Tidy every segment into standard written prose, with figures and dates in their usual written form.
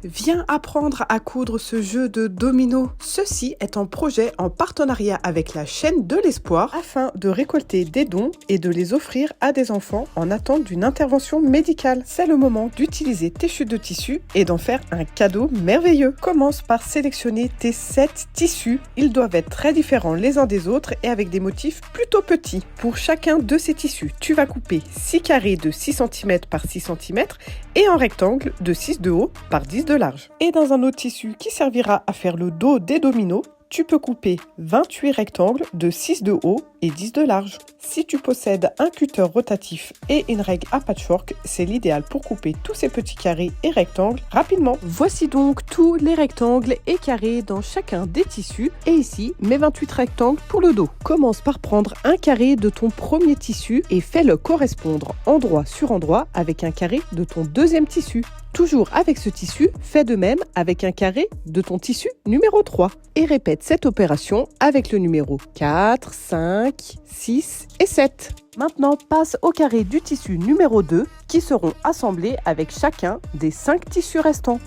Viens apprendre à coudre ce jeu de dominos. Ceci est un projet en partenariat avec la chaîne de l'espoir afin de récolter des dons et de les offrir à des enfants en attente d'une intervention médicale. C'est le moment d'utiliser tes chutes de tissu et d'en faire un cadeau merveilleux. Commence par sélectionner tes 7 tissus. Ils doivent être très différents les uns des autres et avec des motifs plutôt petits. Pour chacun de ces tissus, tu vas couper 6 carrés de 6 cm par 6 cm et un rectangle de 6 de haut par 10 de large. Et dans un autre tissu qui servira à faire le dos des dominos, tu peux couper 28 rectangles de 6 de haut et 10 de large. Si tu possèdes un cutter rotatif et une règle à patchwork, c'est l'idéal pour couper tous ces petits carrés et rectangles rapidement. Voici donc tous les rectangles et carrés dans chacun des tissus. Et ici, mes 28 rectangles pour le dos. Commence par prendre un carré de ton premier tissu et fais-le correspondre endroit sur endroit avec un carré de ton deuxième tissu. Toujours avec ce tissu, fais de même avec un carré de ton tissu numéro 3. Et répète cette opération avec le numéro 4, 5, 6 et 7. Maintenant, passe au carré du tissu numéro 2 qui seront assemblés avec chacun des 5 tissus restants.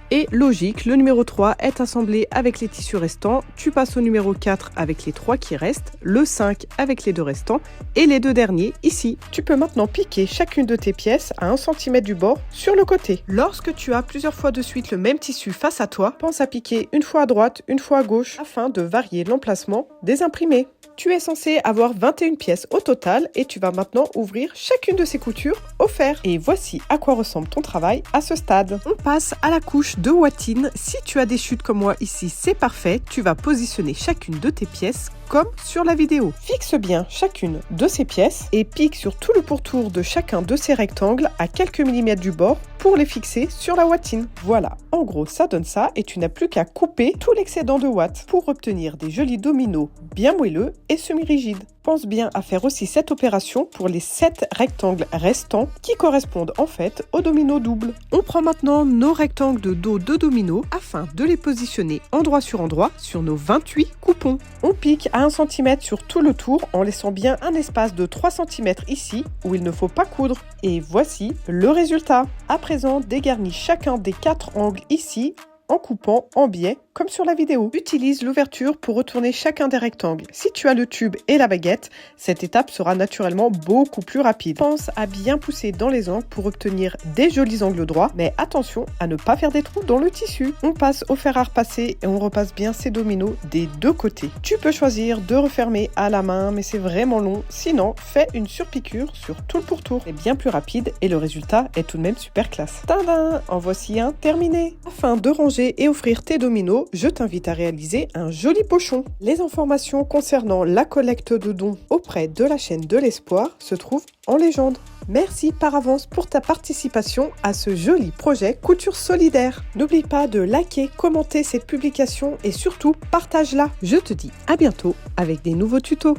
Et logique, le numéro 3 est assemblé avec les tissus restants, tu passes au numéro 4 avec les 3 qui restent, le 5 avec les 2 restants et les 2 derniers ici. Tu peux maintenant piquer chacune de tes pièces à 1 cm du bord sur le côté. Lorsque tu as plusieurs fois de suite le même tissu face à toi, pense à piquer une fois à droite, une fois à gauche afin de varier l'emplacement des imprimés. Tu es censé avoir 21 pièces au total et tu vas maintenant ouvrir chacune de ces coutures au fer. Et voici à quoi ressemble ton travail à ce stade. On passe à la couche de watine. Si tu as des chutes comme moi ici, c'est parfait. Tu vas positionner chacune de tes pièces comme sur la vidéo. Fixe bien chacune de ces pièces et pique sur tout le pourtour de chacun de ces rectangles à quelques millimètres du bord pour les fixer sur la watine. Voilà, en gros ça donne ça et tu n'as plus qu'à couper tout l'excédent de watts pour obtenir des jolis dominos bien moelleux et semi-rigides. Pense bien à faire aussi cette opération pour les 7 rectangles restants qui correspondent en fait au domino double. On prend maintenant nos rectangles de dos de domino afin de les positionner endroit sur nos 28 coupons. On pique à 1 cm sur tout le tour en laissant bien un espace de 3 cm ici où il ne faut pas coudre. Et voici le résultat. À présent, dégarnis chacun des 4 angles ici en coupant en biais comme sur la vidéo. Utilise l'ouverture pour retourner chacun des rectangles. Si tu as le tube et la baguette, cette étape sera naturellement beaucoup plus rapide. Pense à bien pousser dans les angles pour obtenir des jolis angles droits, mais attention à ne pas faire des trous dans le tissu. On passe au fer à repasser et on repasse bien ces dominos des deux côtés. Tu peux choisir de refermer à la main, mais c'est vraiment long. Sinon, fais une surpiqûre sur tout le pourtour. C'est bien plus rapide et le résultat est tout de même super classe. Tadam! En voici un terminé. Afin de ranger et offrir tes dominos, je t'invite à réaliser un joli pochon. Les informations concernant la collecte de dons auprès de la chaîne de l'espoir se trouvent en légende. Merci par avance pour ta participation à ce joli projet Couture Solidaire. N'oublie pas de liker, commenter cette publication et surtout partage-la. Je te dis à bientôt avec des nouveaux tutos.